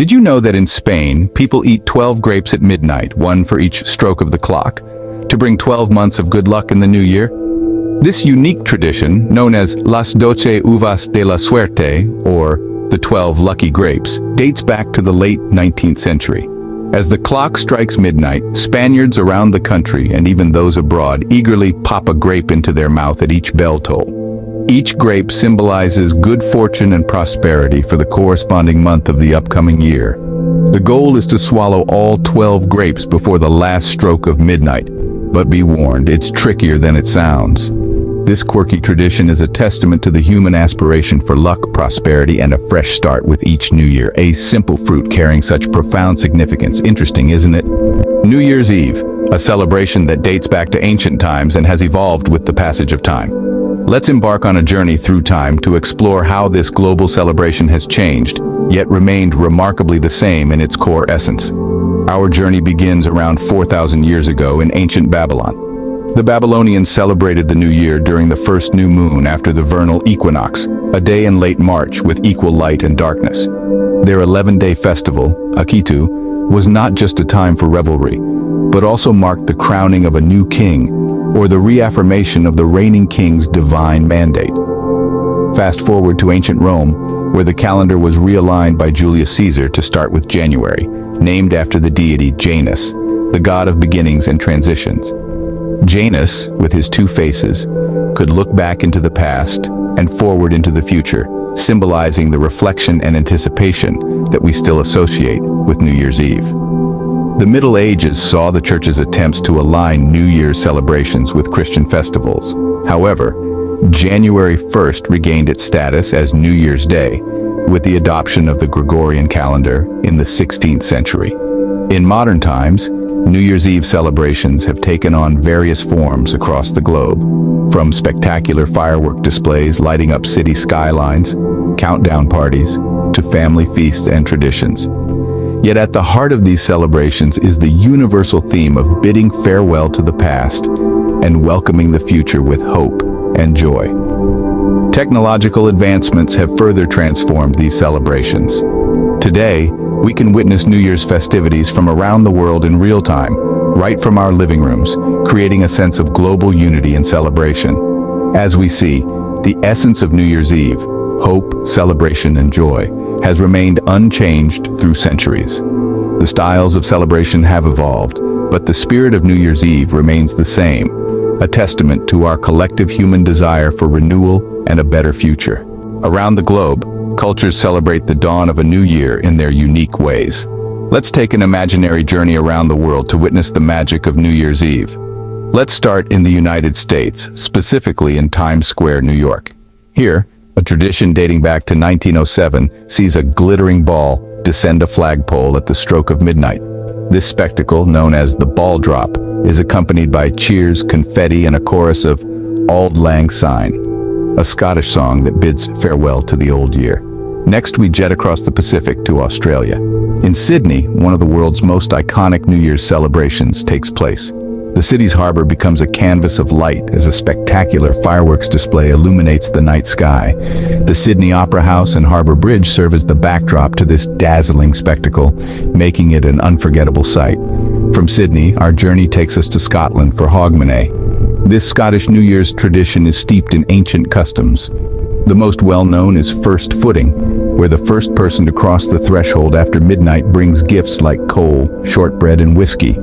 Did you know that in Spain, people eat 12 grapes at midnight, one for each stroke of the clock, to bring 12 months of good luck in the new year? This unique tradition, known as Las 12 uvas de la suerte, or the 12 lucky grapes, dates back to the late 19th century. As the clock strikes midnight, Spaniards around the country, and even those abroad, eagerly pop a grape into their mouth at each bell toll. Each grape symbolizes good fortune and prosperity for the corresponding month of the upcoming year. The goal is to swallow all 12 grapes before the last stroke of midnight, but be warned, it's trickier than it sounds. This quirky tradition is a testament to the human aspiration for luck, prosperity, and a fresh start with each new year. A simple fruit carrying such profound significance. Interesting, isn't it? New Year's Eve, a celebration that dates back to ancient times and has evolved with the passage of time. Let's embark on a journey through time to explore how this global celebration has changed, yet remained remarkably the same in its core essence. Our journey begins around 4,000 years ago in ancient Babylon. The Babylonians celebrated the new year during the first new moon after the vernal equinox, a day in late March with equal light and darkness. Their 11-day festival, Akitu, was not just a time for revelry, but also marked the crowning of a new king, or the reaffirmation of the reigning king's divine mandate. Fast forward to ancient Rome, where the calendar was realigned by Julius Caesar to start with January, named after the deity Janus, the god of beginnings and transitions. Janus, with his two faces, could look back into the past and forward into the future, symbolizing the reflection and anticipation that we still associate with New Year's Eve. The Middle Ages saw the Church's attempts to align New Year's celebrations with Christian festivals. However, January 1st regained its status as New Year's Day, with the adoption of the Gregorian calendar in the 16th century. In modern times, New Year's Eve celebrations have taken on various forms across the globe, from spectacular firework displays lighting up city skylines, countdown parties, to family feasts and traditions. Yet at the heart of these celebrations is the universal theme of bidding farewell to the past and welcoming the future with hope and joy. Technological advancements have further transformed these celebrations. Today, we can witness New Year's festivities from around the world in real time, right from our living rooms, creating a sense of global unity and celebration. As we see, the essence of New Year's Eve, hope, celebration, and joy, has remained unchanged through centuries. The styles of celebration have evolved, but the spirit of New Year's Eve remains the same, a testament to our collective human desire for renewal and a better future. Around the globe, cultures celebrate the dawn of a new year in their unique ways. Let's take an imaginary journey around the world to witness the magic of New Year's Eve. Let's start in the United States, specifically in Times Square, New York. Here, a tradition dating back to 1907 sees a glittering ball descend a flagpole at the stroke of midnight. This spectacle, known as the ball drop, is accompanied by cheers, confetti, and a chorus of Auld Lang Syne, a Scottish song that bids farewell to the old year. Next, we jet across the Pacific to Australia. In Sydney, one of the world's most iconic New Year's celebrations takes place. The city's harbor becomes a canvas of light as a spectacular fireworks display illuminates the night sky. The Sydney Opera House and Harbour Bridge serve as the backdrop to this dazzling spectacle, making it an unforgettable sight. From Sydney, our journey takes us to Scotland for Hogmanay. This Scottish New Year's tradition is steeped in ancient customs. The most well-known is first footing, where the first person to cross the threshold after midnight brings gifts like coal, shortbread, and whiskey,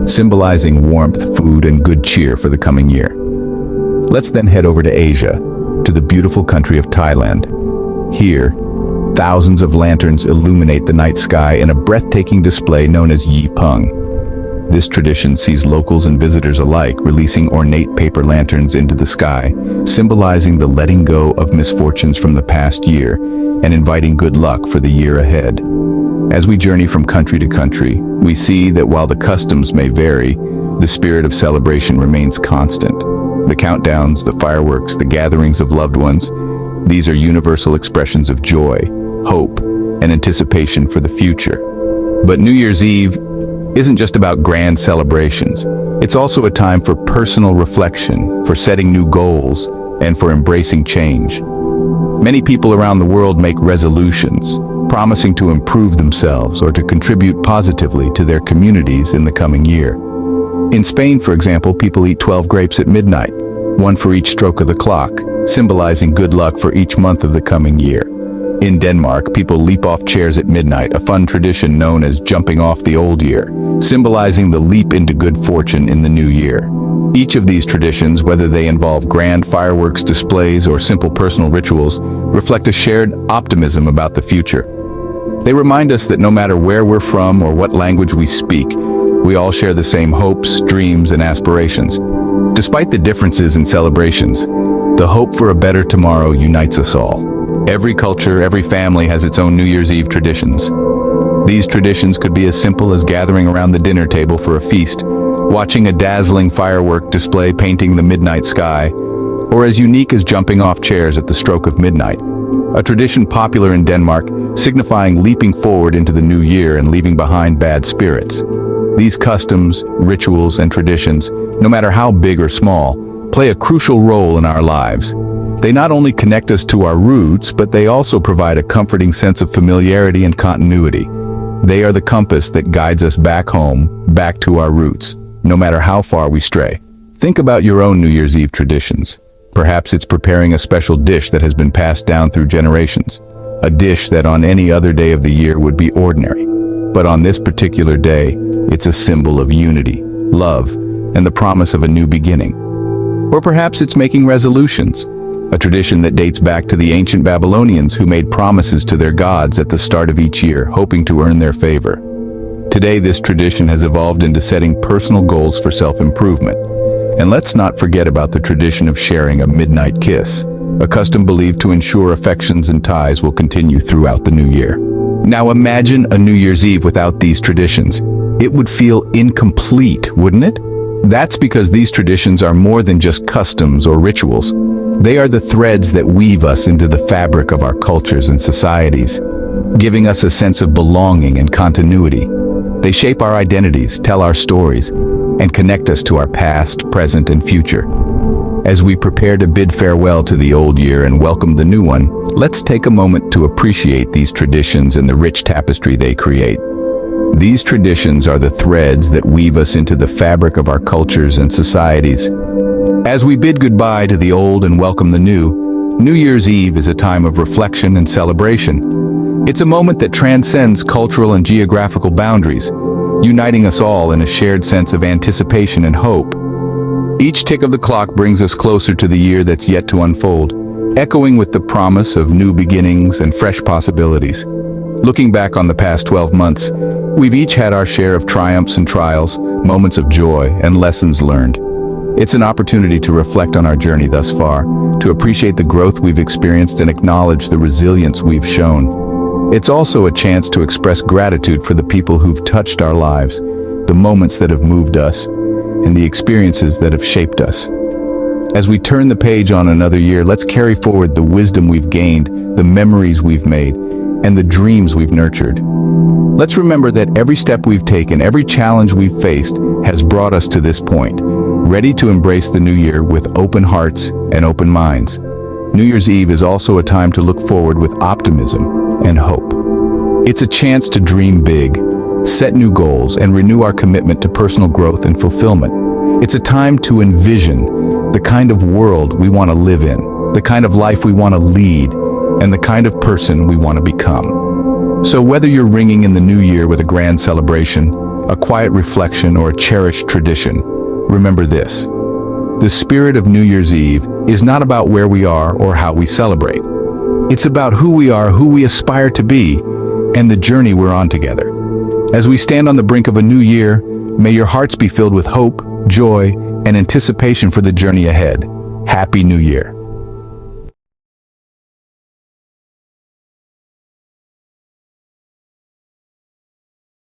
symbolizing warmth, food, and good cheer for the coming year. Let's then head over to Asia, to the beautiful country of Thailand. Here, thousands of lanterns illuminate the night sky in a breathtaking display known as Yi Pung. This tradition sees locals and visitors alike releasing ornate paper lanterns into the sky, symbolizing the letting go of misfortunes from the past year and inviting good luck for the year ahead. As we journey from country to country, we see that while the customs may vary, the spirit of celebration remains constant. The countdowns, the fireworks, the gatherings of loved ones, these are universal expressions of joy, hope, and anticipation for the future. But New Year's Eve isn't just about grand celebrations. It's also a time for personal reflection, for setting new goals, and for embracing change. Many people around the world make resolutions, promising to improve themselves or to contribute positively to their communities in the coming year. In Spain, for example, people eat 12 grapes at midnight, one for each stroke of the clock, symbolizing good luck for each month of the coming year. In Denmark, people leap off chairs at midnight, a fun tradition known as jumping off the old year, symbolizing the leap into good fortune in the new year. Each of these traditions, whether they involve grand fireworks displays or simple personal rituals, reflect a shared optimism about the future. They remind us that no matter where we're from or what language we speak, we all share the same hopes, dreams, and aspirations. Despite the differences in celebrations, the hope for a better tomorrow unites us all. Every culture, every family has its own New Year's Eve traditions. These traditions could be as simple as gathering around the dinner table for a feast, watching a dazzling firework display painting the midnight sky, or as unique as jumping off chairs at the stroke of midnight, a tradition popular in Denmark signifying leaping forward into the new year and leaving behind bad spirits. These customs, rituals, and traditions, no matter how big or small, play a crucial role in our lives. They not only connect us to our roots, but they also provide a comforting sense of familiarity and continuity. They are the compass that guides us back home, back to our roots, no matter how far we stray. Think about your own New Year's Eve traditions. Perhaps it's preparing a special dish that has been passed down through generations. A dish that on any other day of the year would be ordinary. But on this particular day, it's a symbol of unity, love, and the promise of a new beginning. Or perhaps it's making resolutions, a tradition that dates back to the ancient Babylonians who made promises to their gods at the start of each year, hoping to earn their favor. Today, this tradition has evolved into setting personal goals for self-improvement. And let's not forget about the tradition of sharing a midnight kiss, a custom believed to ensure affections and ties will continue throughout the new year. Now imagine a New Year's Eve without these traditions. It would feel incomplete, wouldn't it? That's because these traditions are more than just customs or rituals. They are the threads that weave us into the fabric of our cultures and societies, giving us a sense of belonging and continuity. They shape our identities, tell our stories, and connect us to our past, present, and future. As we prepare to bid farewell to the old year and welcome the new one, let's take a moment to appreciate these traditions and the rich tapestry they create. These traditions are the threads that weave us into the fabric of our cultures and societies. As we bid goodbye to the old and welcome the new, New Year's Eve is a time of reflection and celebration. It's a moment that transcends cultural and geographical boundaries, uniting us all in a shared sense of anticipation and hope. Each tick of the clock brings us closer to the year that's yet to unfold, echoing with the promise of new beginnings and fresh possibilities. Looking back on the past 12 months, we've each had our share of triumphs and trials, moments of joy, and lessons learned. It's an opportunity to reflect on our journey thus far, to appreciate the growth we've experienced and acknowledge the resilience we've shown. It's also a chance to express gratitude for the people who've touched our lives, the moments that have moved us, and the experiences that have shaped us. As we turn the page on another year, let's carry forward the wisdom we've gained, the memories we've made, and the dreams we've nurtured. Let's remember that every step we've taken, every challenge we've faced, has brought us to this point, ready to embrace the new year with open hearts and open minds. New Year's Eve is also a time to look forward with optimism and hope. It's a chance to dream big, set new goals, and renew our commitment to personal growth and fulfillment. It's a time to envision the kind of world we want to live in, the kind of life we want to lead, and the kind of person we want to become. So whether you're ringing in the new year with a grand celebration, a quiet reflection, or a cherished tradition, remember this: the spirit of New Year's Eve is not about where we are or how we celebrate. It's about who we are, who we aspire to be, and the journey we're on together. As we stand on the brink of a new year, may your hearts be filled with hope, joy, and anticipation for the journey ahead. Happy New Year.